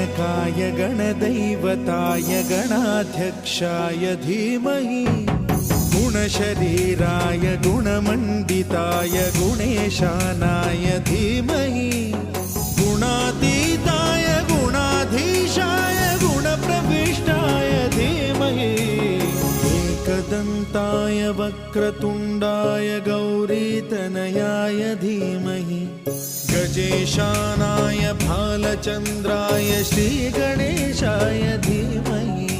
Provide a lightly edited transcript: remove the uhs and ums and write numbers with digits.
गणनायकाय गणदैवताय गणाध्यक्षाय धीमहि गुणशरीराय गुणमण्डिताय गुणेशानाय धीमहि गुणातीताय गुणाधीशाय गुणप्रविष्टाय धीमहि एकदन्ताय वक्रतुण्डाय गौरीतनयाय धीमहि गजेशानाय भालचन्द्राय श्रीगणेशाय धीमहि